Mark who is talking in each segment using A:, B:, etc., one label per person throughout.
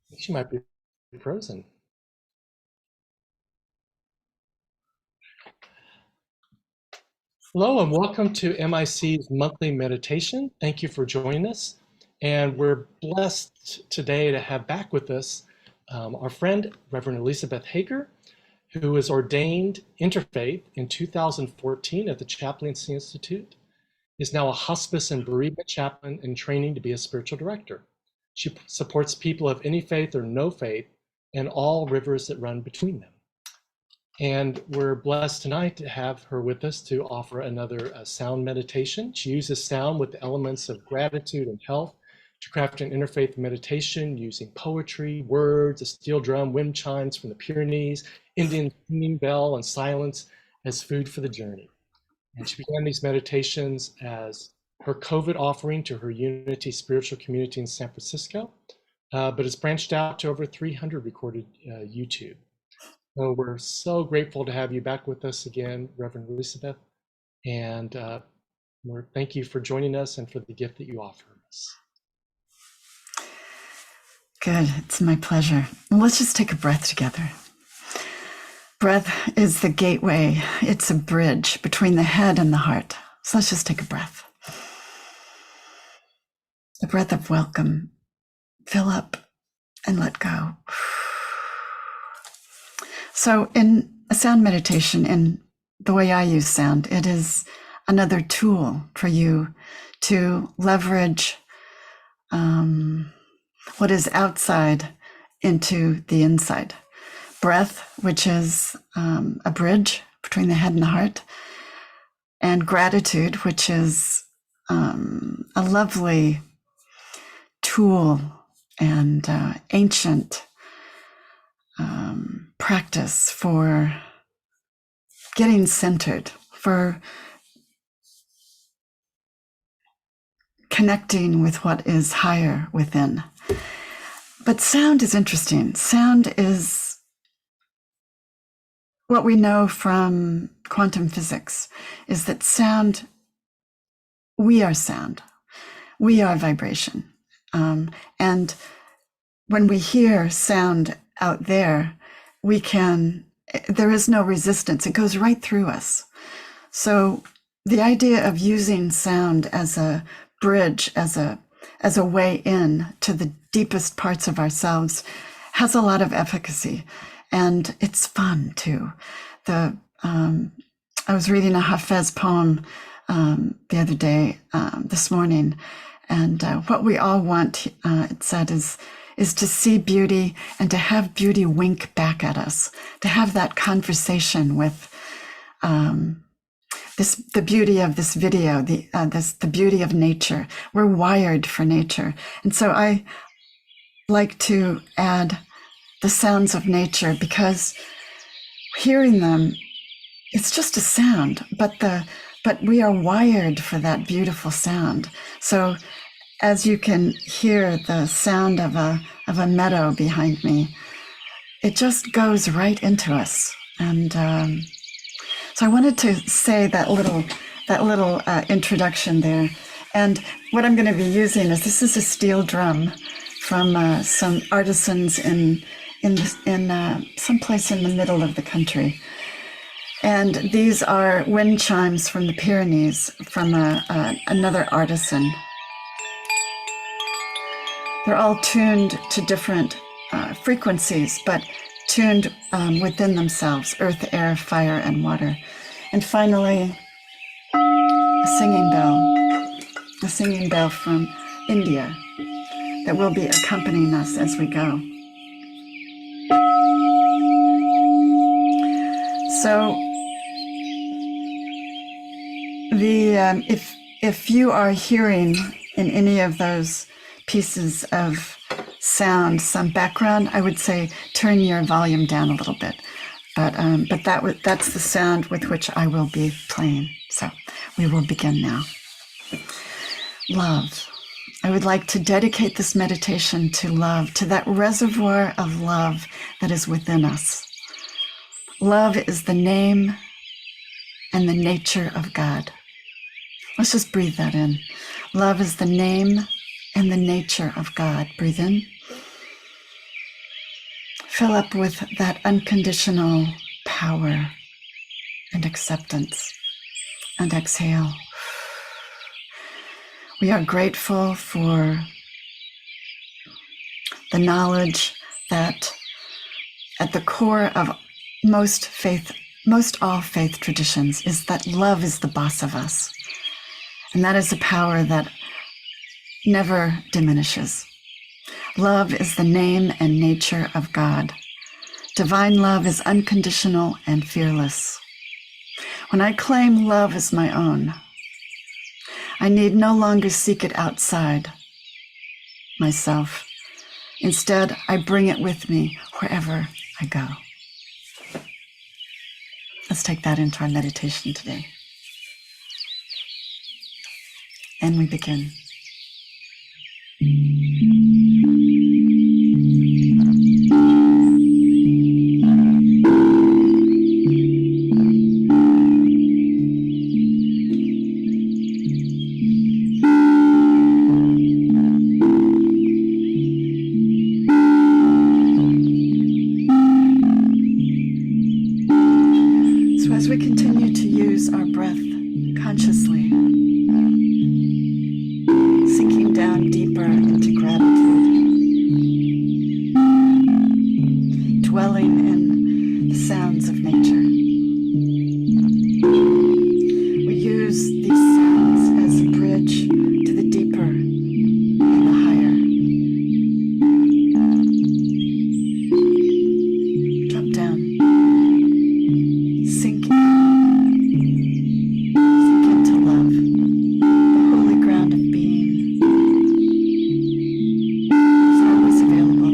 A: think she might be frozen. Hello and welcome to MIC's monthly meditation. Thank you for joining us. And we're blessed today to have back with us our friend, Reverend Eleesabeth Hager, who was ordained Interfaith in 2014 at the Chaplaincy Institute, is now a hospice and bereavement chaplain in training to be a spiritual director. She supports people of any faith or no faith and all rivers that run between them. And we're blessed tonight to have her with us to offer another sound meditation. She uses sound with the elements of gratitude and health to craft an interfaith meditation using poetry, words, a steel drum, wind chimes from the Pyrenees, Indian singing bell, and silence as food for the journey. And she began these meditations as her COVID offering to her Unity spiritual community in San Francisco, but it's branched out to over 300 recorded YouTube. So we're so grateful to have you back with us again, Reverend Eleesabeth, and thank you for joining us and for the gift that you offer us.
B: Good, it's my pleasure. Well, let's just take a breath together. Breath is the gateway. It's a bridge between the head and the heart. So let's just take a breath. The breath of welcome. Fill up and let go. So in a sound meditation, in the way I use sound, it is another tool for you to leverage what is outside into the inside. Breath, which is a bridge between the head and the heart, and gratitude, which is a lovely tool and ancient practice for getting centered, for connecting with what is higher within. But sound is interesting. Sound is what we know from quantum physics, is that sound, we are sound. We are vibration. And when we hear sound out there, there is no resistance. It goes right through us. So the idea of using sound as a bridge, as a way in to the deepest parts of ourselves has a lot of efficacy, and it's fun too. I was reading a Hafez poem the other day, this morning, and what we all want, it said, is to see beauty and to have beauty wink back at us, to have that conversation with the beauty of this video, the beauty of nature. We're wired for nature. And so I like to add the sounds of nature, because hearing them, it's just a sound, but we are wired for that beautiful sound. So as you can hear the sound of a meadow behind me, it just goes right into us. And so I wanted to say that little introduction there. And what I'm going to be using this is a steel drum from some artisans in some place in the middle of the country. And these are wind chimes from the Pyrenees from another artisan. They're all tuned to different frequencies, but tuned within themselves: earth, air, fire, and water. And finally, a singing bell from India that will be accompanying us as we go. So if you are hearing in any of those pieces of sound some background, I would say turn your volume down a little bit. But that's the sound with which I will be playing. So we will begin now. Love. I would like to dedicate this meditation to love, to that reservoir of love that is within us. Love is the name and the nature of God. Let's just breathe that in. Love is the name and the nature of God. Breathe in. fill up with that unconditional power and acceptance. And exhale. We are grateful for the knowledge that at the core of most all faith traditions is that love is the boss of us. And that is a power that never diminishes. Love is the name and nature of God. Divine love is unconditional and fearless. When I claim love as my own, I need no longer seek it outside myself. Instead, I bring it with me wherever I go. Let's take that into our meditation today. And we begin. As we continue to use our breath consciously, sinking down deeper into gratitude, dwelling in the sounds of nature, we use these sounds as a bridge to the deeper and the higher. Drop down. Sink into love, the holy ground of being is always available.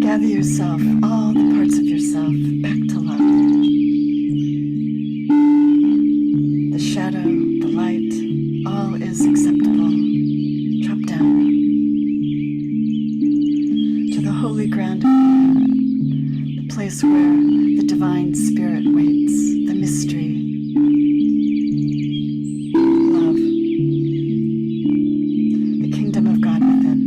B: Gather yourself, all the parts of yourself, back to love. The shadow, the light, all is acceptable. Drop down to the holy ground of being, the place where the divine spirit waits, the mystery, love, the kingdom of God within.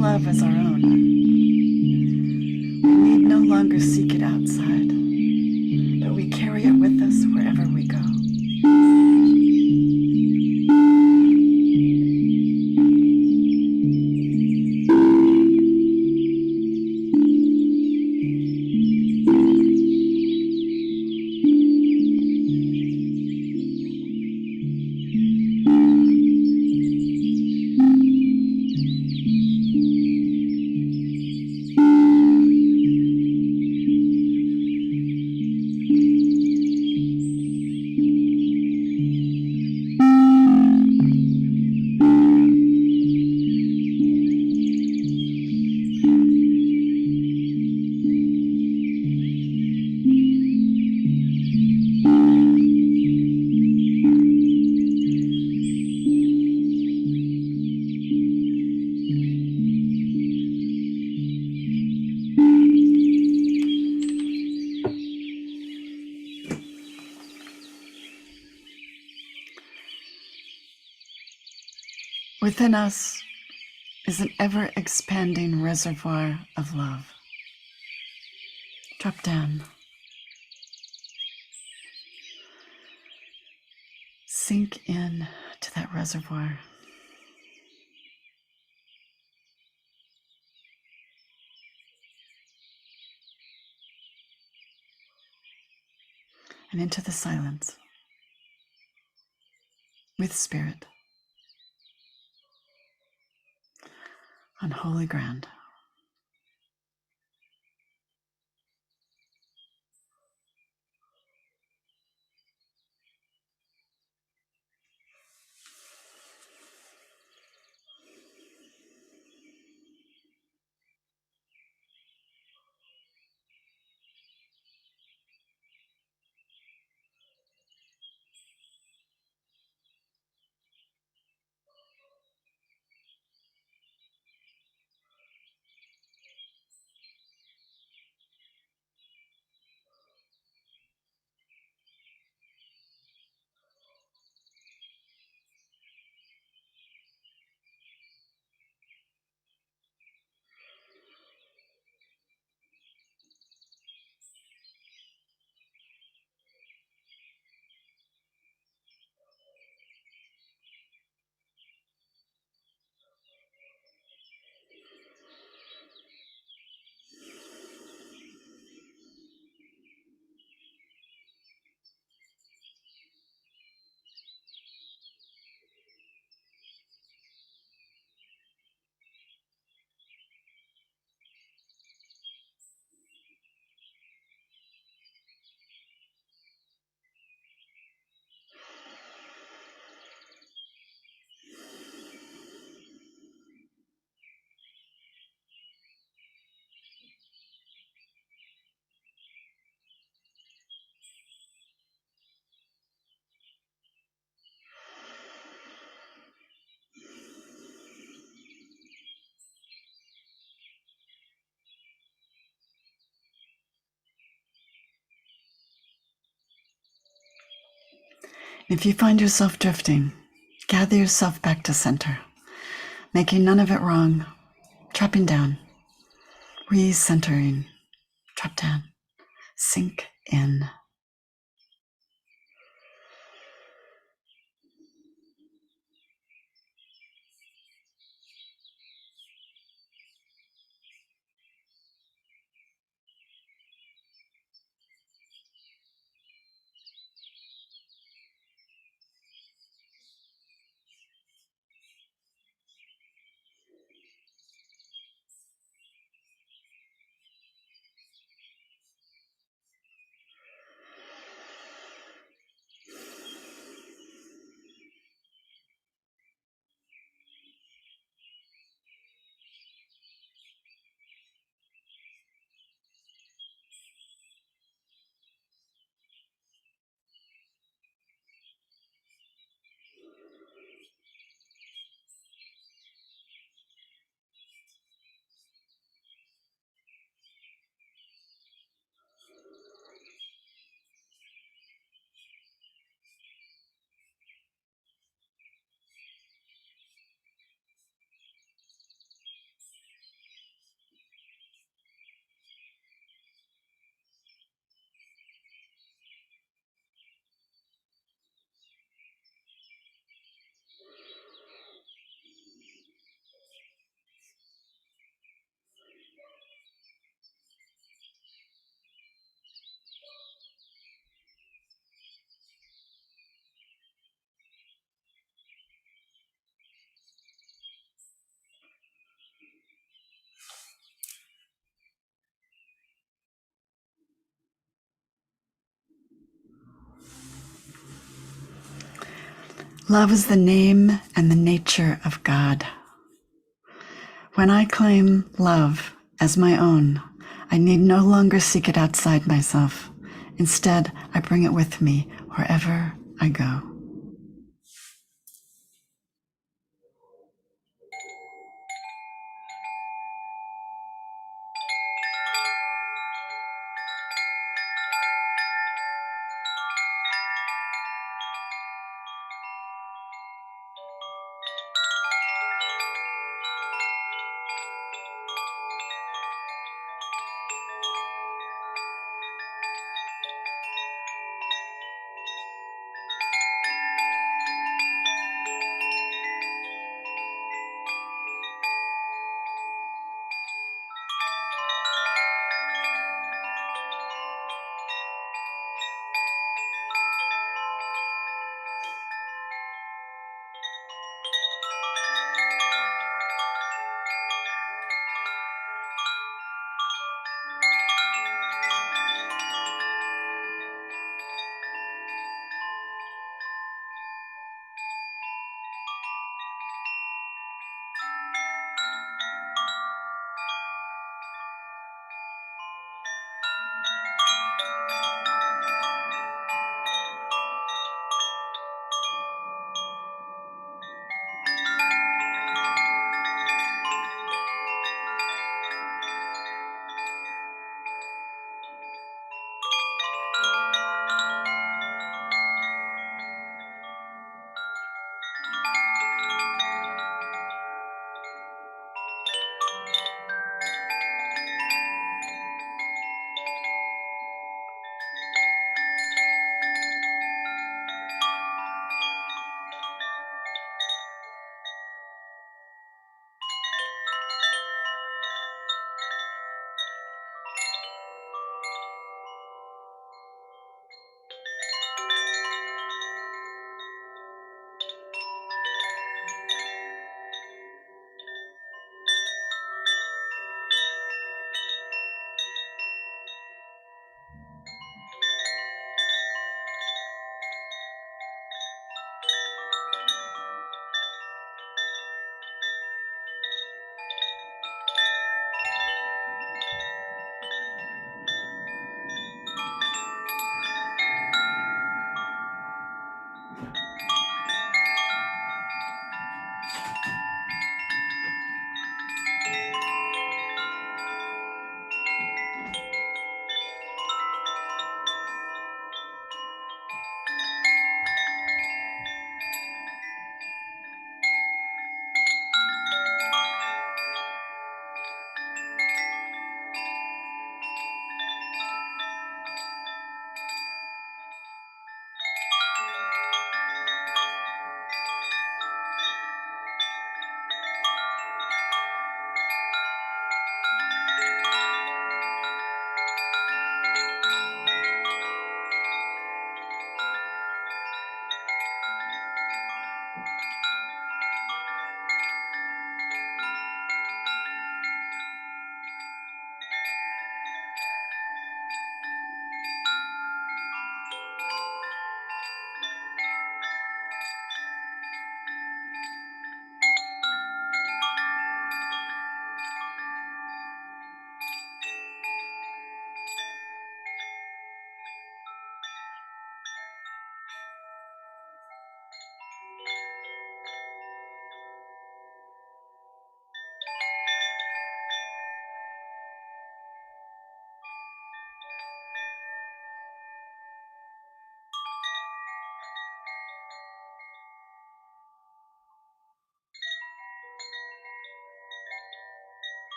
B: claim love as our own. We need no longer seek it outside, but we carry it with us wherever we go. Within us is an ever-expanding reservoir of love. Drop down. Sink in to that reservoir. And into the silence with spirit on holy ground. If you find yourself drifting, gather yourself back to center, making none of it wrong, dropping down, re-centering, drop down, sink in. Love is the name and the nature of God. When I claim love as my own, I need no longer seek it outside myself. Instead, I bring it with me wherever I go.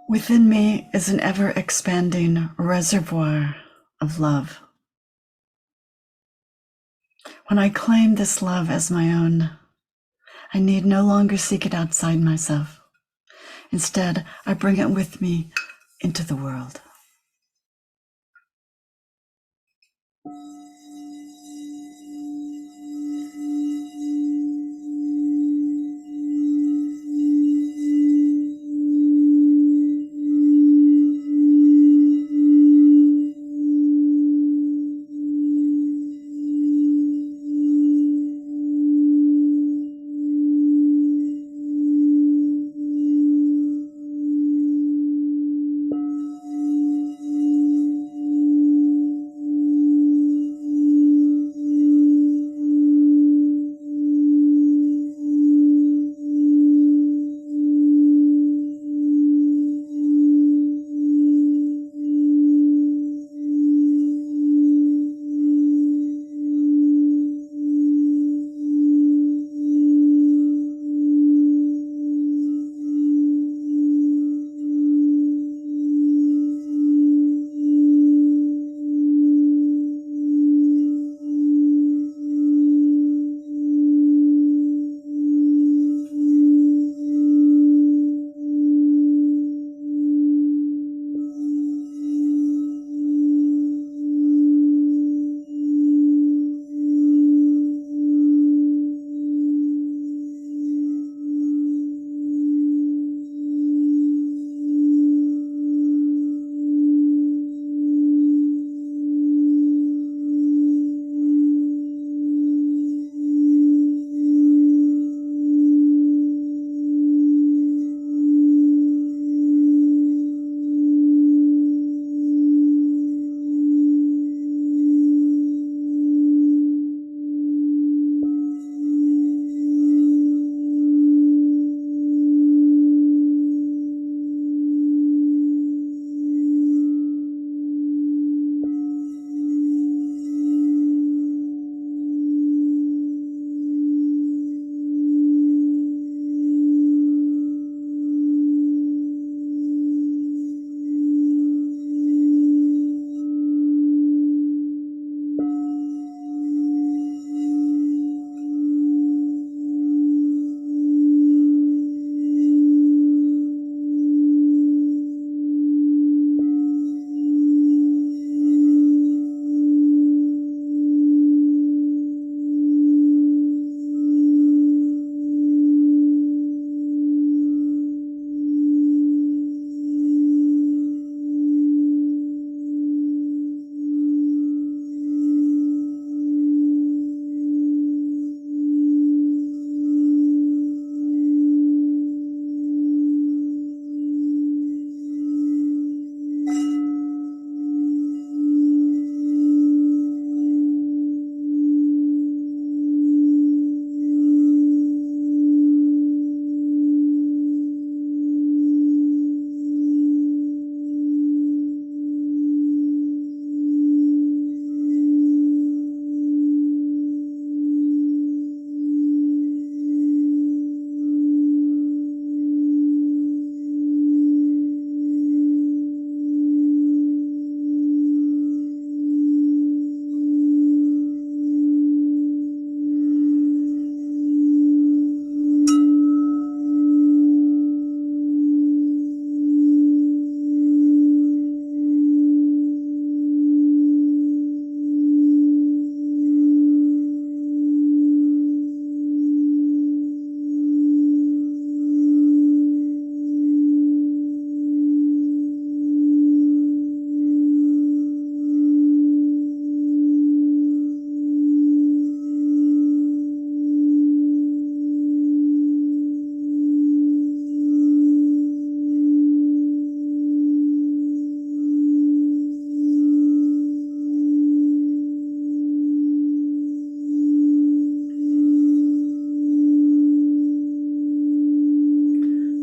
B: Within me is an ever-expanding reservoir of love. When I claim this love as my own, I need no longer seek it outside myself. Instead, I bring it with me into the world.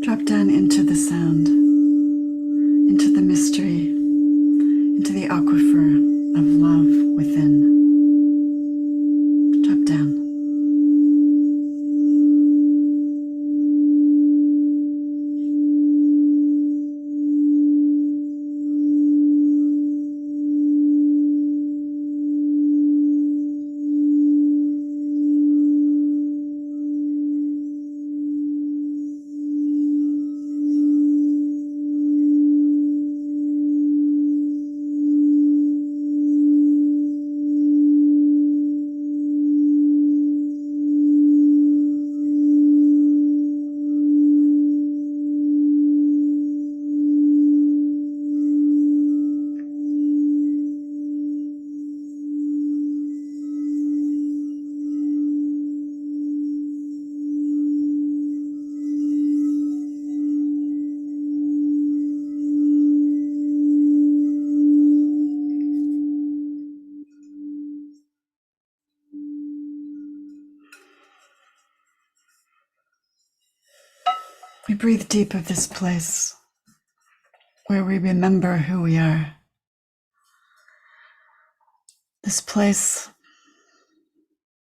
B: Drop down into the sound, into the mystery, into the aquifer of love within. Drop down. We breathe deep of this place where we remember who we are. This place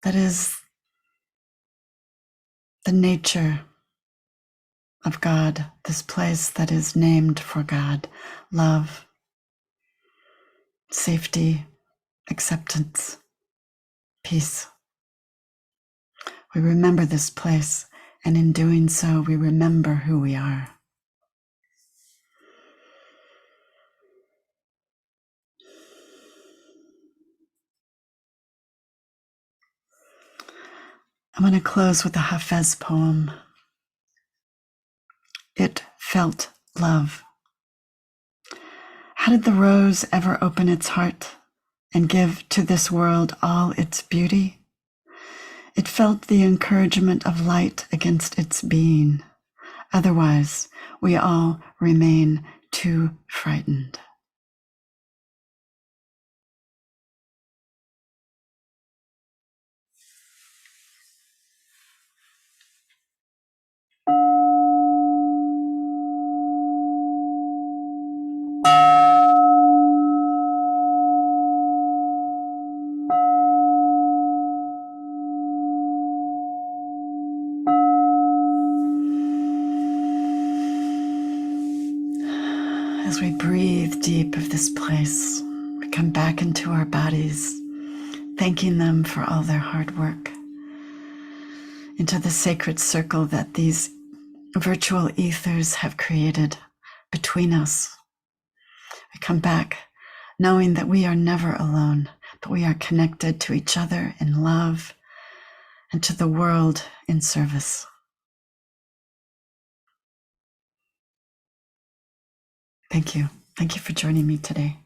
B: that is the nature of God, this place that is named for God, love, safety, acceptance, peace. We remember this place, and in doing so, we remember who we are. I'm going to close with a Hafez poem. It felt love. How did the rose ever open its heart and give to this world all its beauty? It felt the encouragement of light against its being. Otherwise, we all remain too frightened. As we breathe deep of this place, we come back into our bodies, thanking them for all their hard work, into the sacred circle that these virtual ethers have created between us. We come back knowing that we are never alone, but we are connected to each other in love and to the world in service. Thank you. Thank you for joining me today.